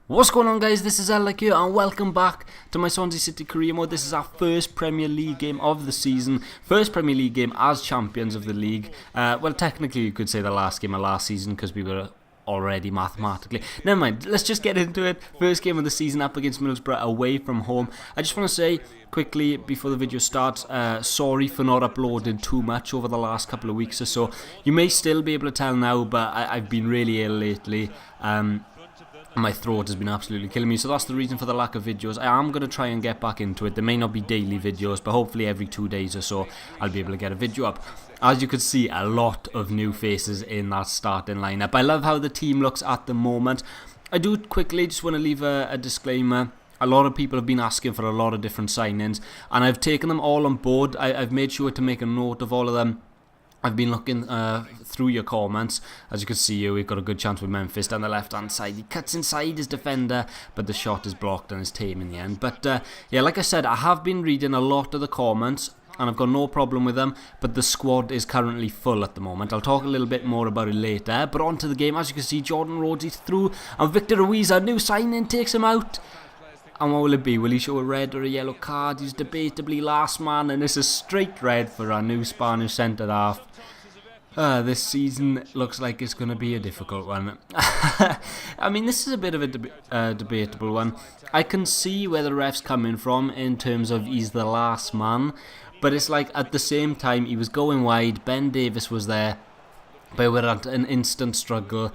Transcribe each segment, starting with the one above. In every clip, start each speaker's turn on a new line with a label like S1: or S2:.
S1: What's going on, guys? This is Alec here and welcome back to my Swansea City career mode. This is our first Premier League game of the season, first Premier League game as champions of the league. Well, technically you could say the last game of last season because we were already mathematically. Never mind, let's just get into it. First game of the season up against Middlesbrough away from home. I just want to say quickly before the video starts, sorry for not uploading too much over the last couple of weeks or so. You may still be able to tell now, but I've been really ill lately. My throat has been absolutely killing me, so that's the reason for the lack of videos. I am going to try and get back into it. There may not be daily videos, but hopefully every 2 days or so I'll be able to get a video up. As you can see, a lot of new faces in that starting lineup. I love how the team looks at the moment. I do quickly just want to leave a disclaimer. A lot of people have been asking for a lot of different signings, and I've taken them all on board. I've made sure to make a note of all of them. I've been looking through your comments. As you can see here, we've got a good chance with Memphis down the left-hand side. He cuts inside his defender, but the shot is blocked and is tame in the end. But yeah, like I said, I have been reading a lot of the comments, and I've got no problem with them, but the squad is currently full at the moment. I'll talk a little bit more about it later, but on to the game. As you can see, Jordan Rhodes is through, and Victor Ruiz, a new signing, takes him out. And what will it be? Will he show a red or a yellow card? He's debatably last man, and it's a straight red for our new Spanish centre-half. This season looks like it's going to be a difficult one. I mean, this is a bit of a debatable one. I can see where the ref's coming from in terms of he's the last man, but it's like at the same time he was going wide, Ben Davies was there, but we're at an instant struggle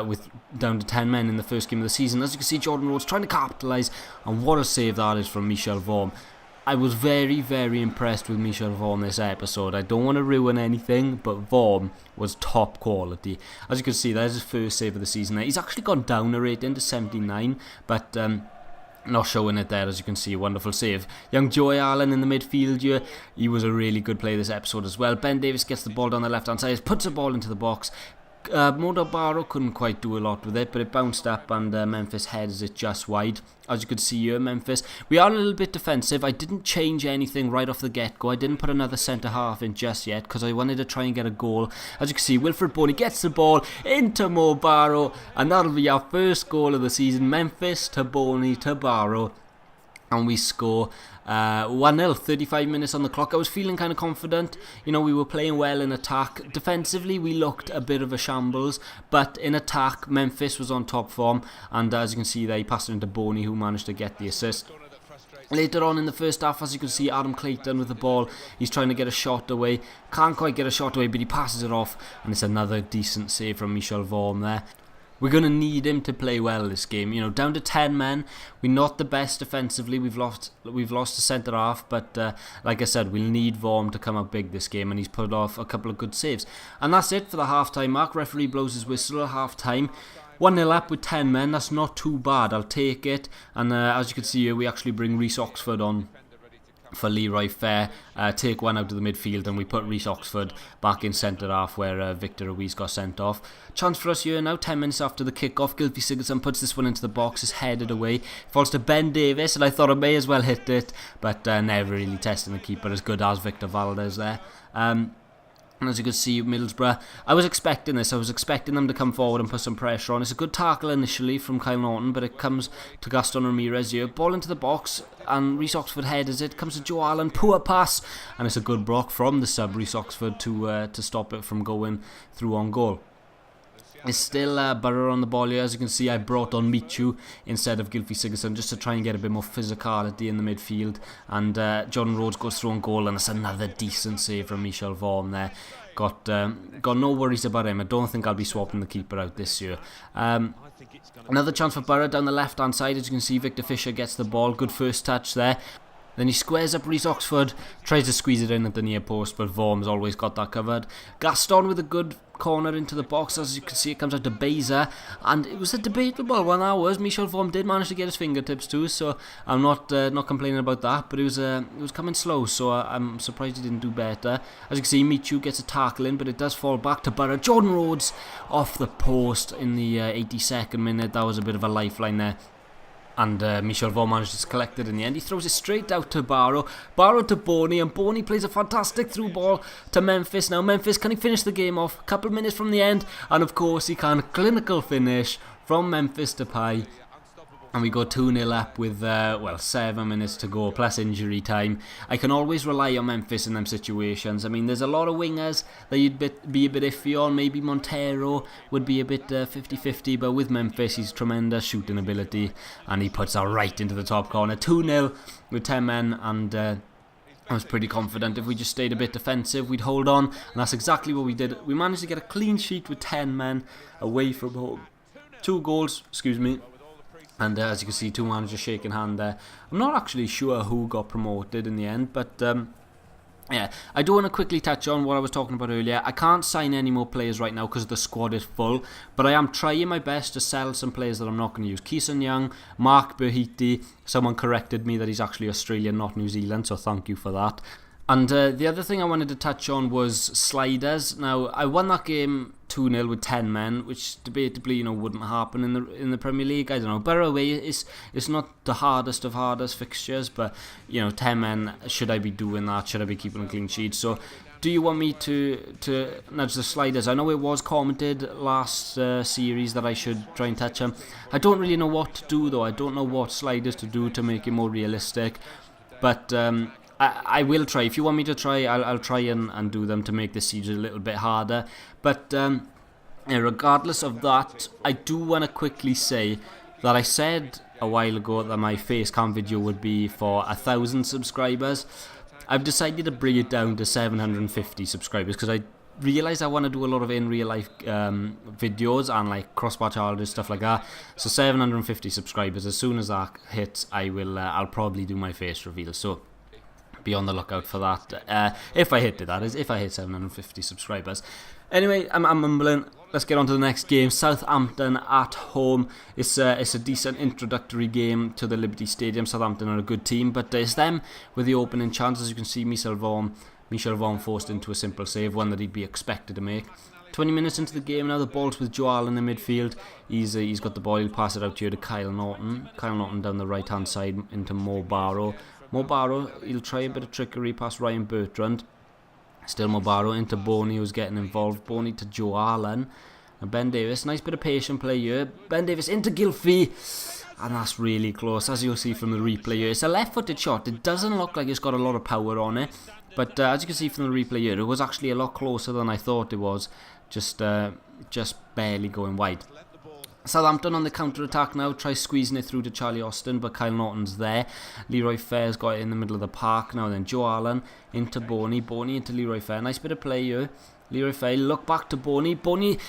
S1: with down to 10 men in the first game of the season. As you can see, Jordan Rhodes trying to capitalise, and what a save that is from Michel Vorm. I was very, very impressed with Michel Vorm this episode. I don't want to ruin anything, but Vorm was top quality. As you can see, there's his first save of the season. He's actually gone down a rating to 79, but not showing it there. As you can see, wonderful save. Young Joey Allen in the midfield here. He was a really good player this episode as well. Ben Davies gets the ball down the left-hand side, puts the ball into the box. Barrow couldn't quite do a lot with it, but it bounced up and Memphis heads it just wide. As you could see here, Memphis, we are a little bit defensive. I didn't change anything right off the get-go. I didn't put another centre-half in just yet because I wanted to try and get a goal. As you can see, Wilfred Boney gets the ball into Mo Barrow, and that'll be our first goal of the season. Memphis to Boney to Barrow. And we score 1-0, 35 minutes on the clock. I was feeling kind of confident. You know, we were playing well in attack. Defensively, we looked a bit of a shambles. But in attack, Memphis was on top form. And as you can see there, he passed it into Boney, who managed to get the assist. Later on in the first half, as you can see, Adam Clayton with the ball. He's trying to get a shot away. Can't quite get a shot away, but he passes it off. And it's another decent save from Michel Vorm there. We're going to need him to play well this game. You know, down to 10 men. We're not the best defensively. We've lost a centre-half. But like I said, we'll need Vorm to come out big this game. And he's put off a couple of good saves. And that's it for the half-time mark. Referee blows his whistle at half-time. 1-0 up with 10 men. That's not too bad. I'll take it. And as you can see here, we actually bring Reece Oxford on for Leroy Fair, take one out of the midfield, and we put Reece Oxford back in centre-half where Victor Ruiz got sent off. Chance for us here now, 10 minutes after the kick-off. Gylfi Sigurdsson puts this one into the box, is headed away, falls to Ben Davies, and I thought I may as well hit it, but never really testing the keeper as good as Victor Valdez there. And as you can see, Middlesbrough, I was expecting this. I was expecting them to come forward and put some pressure on. It's a good tackle initially from Kyle Norton, but it comes to Gaston Ramirez here. Ball into the box, and Reece Oxford headers it. Comes to Joe Allen, poor pass, and it's a good block from the sub, Reece Oxford, to stop it from going through on goal. It's still Burrow on the ball here. As you can see, I brought on Michu instead of Gylfi Sigurdsson just to try and get a bit more physicality in the midfield. And Jordan Rhodes goes through on goal, and it's another decent save from Michel Vorm there. Got no worries about him. I don't think I'll be swapping the keeper out this year. Another chance for Burrow down the left-hand side. As you can see, Victor Fisher gets the ball. Good first touch there. Then he squares up Reece Oxford, tries to squeeze it in at the near post, but Vorm's always got that covered. Gaston with a good corner into the box. As you can see, it comes out to Beza, and it was a debatable one. That was Michel Vorm did manage to get his fingertips too, so I'm not complaining about that. But it was coming slow, so I'm surprised he didn't do better. As you can see, Michu gets a tackle in, but it does fall back to Burrow. Jordan Rhodes off the post in the 82nd minute. That was a bit of a lifeline there. And Michel Vorm manages to collect it in the end. He throws it straight out to Barrow. Barrow to Boney, and Boney plays a fantastic through ball to Memphis. Now Memphis, can he finish the game off? A couple of minutes from the end, and of course he can. Clinical finish from Memphis Depay. and we go 2-0 up with, 7 minutes to go, plus injury time. I can always rely on Memphis in them situations. I mean, there's a lot of wingers that you'd be a bit iffy on. Maybe Montero would be a bit 50-50, but with Memphis, he's tremendous shooting ability, and he puts that right into the top corner. 2-0 with 10 men, and I was pretty confident if we just stayed a bit defensive, we'd hold on, and that's exactly what we did. We managed to get a clean sheet with 10 men away from home. 2 goals, and as you can see, 2 managers shaking hand there. I'm not actually sure who got promoted in the end, but yeah, I do want to quickly touch on what I was talking about earlier. I can't sign any more players right now because the squad is full, but I am trying my best to sell some players that I'm not going to use. Keeson Young, Mark Berhiti, someone corrected me that he's actually Australian, not New Zealand, so thank you for that. And the other thing I wanted to touch on was sliders. Now, I won that game 2-0 with 10 men, which debatably, wouldn't happen in the Premier League. I don't know. Borough away is not the hardest of hardest fixtures, but 10 men. Should I be doing that? Should I be keeping a clean sheet? So, do you want me to nudge the sliders? I know it was commented last series that I should try and touch them. I don't really know what to do though. I don't know what sliders to do to make it more realistic, but I will try. If you want me to try, I'll try and do them to make the siege a little bit harder. But regardless of that, I do want to quickly say that I said a while ago that my face cam video would be for 1,000 subscribers. I've decided to bring it down to 750 subscribers because I realised I want to do a lot of in real life videos and like crossbar challenges, stuff like that. So 750 subscribers. As soon as that hits, I'll probably do my face reveal. So be on the lookout for that. If I hit it, that is, if I hit 750 subscribers. Anyway, I'm mumbling. Let's get on to the next game. Southampton at home. It's a decent introductory game to the Liberty Stadium. Southampton are a good team, but it's them with the opening chance. As you can see, Michel Vaughan forced into a simple save, one that he'd be expected to make. 20 minutes into the game now, the ball's with Joel in the midfield. He's got the ball, he'll pass it out here to Kyle Norton. Kyle Norton down the right hand side into Mo Barrow. Mo Barrow, he'll try a bit of trickery past Ryan Bertrand. Still Mo Barrow into Boney, who's getting involved. Boney to Joe Allen. And Ben Davis, nice bit of patient play here. Ben Davis into Gylfi. And that's really close, as you'll see from the replay here. It's a left-footed shot. It doesn't look like it's got a lot of power on it. But as you can see from the replay here, it was actually a lot closer than I thought it was. Just barely going wide. Southampton on the counter-attack now, tries squeezing it through to Charlie Austin, but Kyle Norton's there. Leroy Fair's got it in the middle of the park now, then Joe Allen into Boney into Leroy Fair. Nice bit of play here. Leroy Fair, look back to Boney,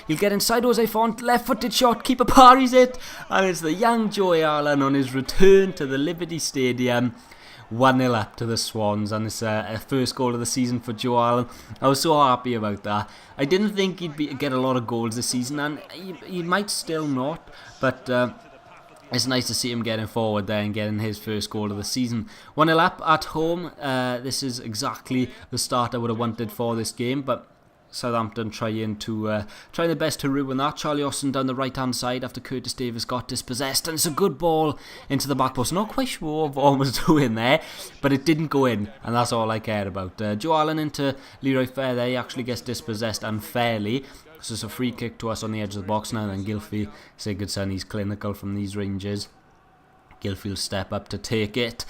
S1: he'll get inside Jose Font, left-footed shot, keeper parries it, and it's the young Joe Allen on his return to the Liberty Stadium. 1-0 up to the Swans, and it's a first goal of the season for Joe Allen. I was so happy about that. I didn't think he'd get a lot of goals this season, and he might still not, but it's nice to see him getting forward there and getting his first goal of the season. 1-0 up at home. This is exactly the start I would have wanted for this game, but Southampton trying their best to ruin that. Charlie Austin down the right hand side after Curtis Davis got dispossessed, and it's a good ball into the back post. Not quite sure what Vaughan was doing there, but it didn't go in, and that's all I care about. Joe Allen into Leroy Fair there. He actually gets dispossessed unfairly, so it's a free kick to us on the edge of the box now. Then Gylfi, Sigurdsson, he's clinical from these ranges. Gylfi will step up to take it,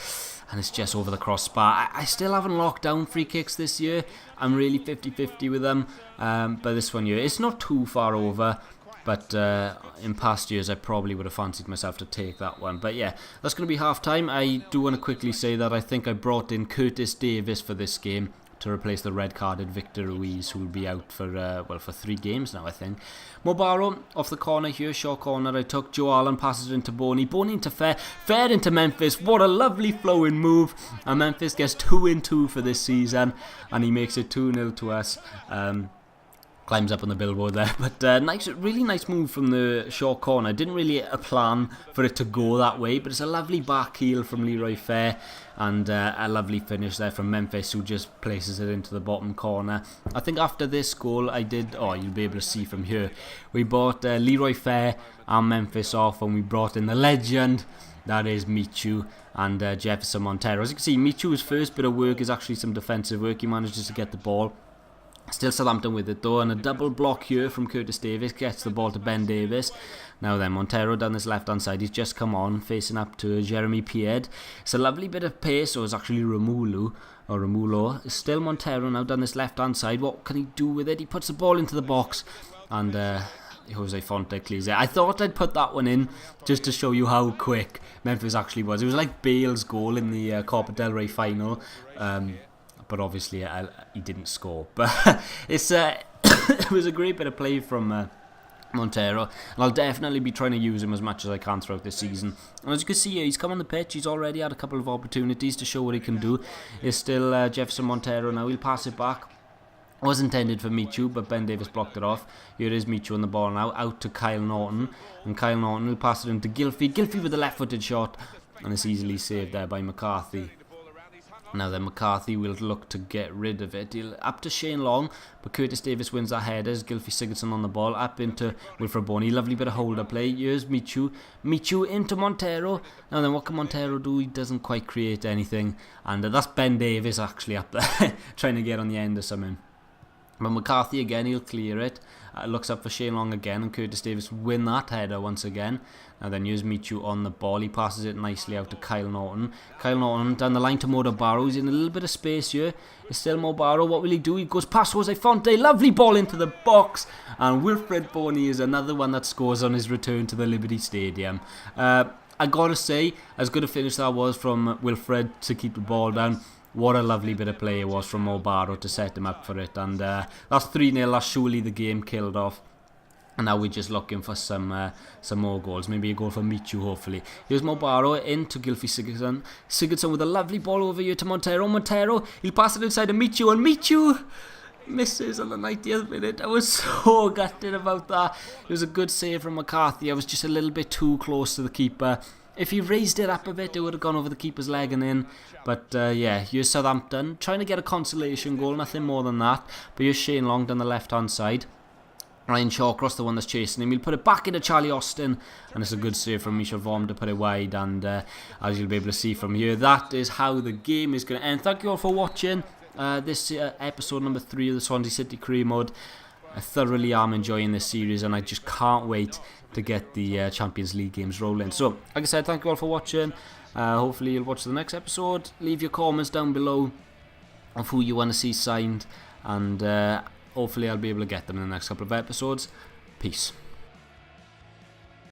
S1: and it's just over the crossbar. I still haven't locked down free kicks this year. I'm really 50-50 with them, but this one here, it's not too far over, but in past years I probably would have fancied myself to take that one. But yeah, that's going to be half time. I do want to quickly say that I think I brought in Curtis Davis for this game to replace the red-carded Victor Ruiz, who will be out for 3 games now, I think. Mo Barrow off the corner here, short corner. I took Joe Allen, passes it into Boney into Fair into Memphis. What a lovely flowing move, and Memphis gets 2-2 for this season, and he makes it 2-0 to us. Climbs up on the billboard there, but really nice move from the short corner. Didn't really plan for it to go that way, but it's a lovely back heel from Leroy Fair, and a lovely finish there from Memphis, who just places it into the bottom corner. I think after this goal you'll be able to see from here, we bought Leroy Fair and Memphis off, and we brought in the legend that is Michu and Jefferson Montero. As you can see, Michu's first bit of work is actually some defensive work. He manages to get the ball Still Southampton with it though, and a double block here from Curtis Davis gets the ball to Ben Davis. Now then, Montero down this left hand side, he's just come on, facing up to Jeremy Pied. It's a lovely bit of pace, so it's actually Romulo. It's still Montero now down this left hand side. What can he do with it? He puts the ball into the box, and Jose Fonte clears it. I thought I'd put that one in just to show you how quick Memphis actually was. It was like Bale's goal in the Copa del Rey final, but obviously he didn't score. But it's it was a great bit of play from Montero, and I'll definitely be trying to use him as much as I can throughout this season. And as you can see here, he's come on the pitch. He's already had a couple of opportunities to show what he can do. It's still Jefferson Montero now. He'll pass it back. Was intended for Michu, but Ben Davis blocked it off. Here is Michu on the ball now, out to Kyle Norton, and Kyle Norton will pass it into Gylfi. Gylfi with a left-footed shot, and it's easily saved there by McCarthy. Now then, McCarthy will look to get rid of it. He'll up to Shane Long, but Curtis Davis wins that header. Gylfi Sigurdsson on the ball, up into Wilfred Boney. Lovely bit of holder play. Here's Michu. Michu into Montero. Now then, what can Montero do? He doesn't quite create anything, and that's Ben Davis actually up there trying to get on the end of something. But McCarthy again, he'll clear it. Looks up for Shane Long again, and Curtis Davis win that header once again. And then here's Michu on the ball. He passes it nicely out to Kyle Norton. Kyle Norton down the line to Moda Barrow. He's in a little bit of space here. It's still Mo Barrow. What will he do? He goes past Jose Fonte. Lovely ball into the box. And Wilfred Boney is another one that scores on his return to the Liberty Stadium. I gotta say, as good a finish that was from Wilfred to keep the ball down. What a lovely bit of play it was from Mo Barrow to set him up for it. And that's 3-0. That's surely the game killed off. And now we're just looking for some more goals. Maybe a goal for Michu, hopefully. Here's Mo Barrow into Gylfi Sigurdsson. Sigurdsson with a lovely ball over here to Montero. Montero, he'll pass it inside to Michu, and Michu misses on the 90th minute. I was so gutted about that. It was a good save from McCarthy. I was just a little bit too close to the keeper. If he raised it up a bit, it would have gone over the keeper's leg and in. But yeah, here's Southampton trying to get a consolation goal, nothing more than that. But here's Shane Long down the left-hand side. Ryan Shawcross, the one that's chasing him. He'll put it back into Charlie Austin, and it's a good save from Michel Vorm to put it wide. And as you'll be able to see from here, that is how the game is going to end. Thank you all for watching this episode number 3 of the Swansea City Career Mode. I thoroughly am enjoying this series, and I just can't wait to get the Champions League games rolling. So, like I said, thank you all for watching. Hopefully you'll watch the next episode. Leave your comments down below of who you want to see signed, and hopefully I'll be able to get them in the next couple of episodes. Peace.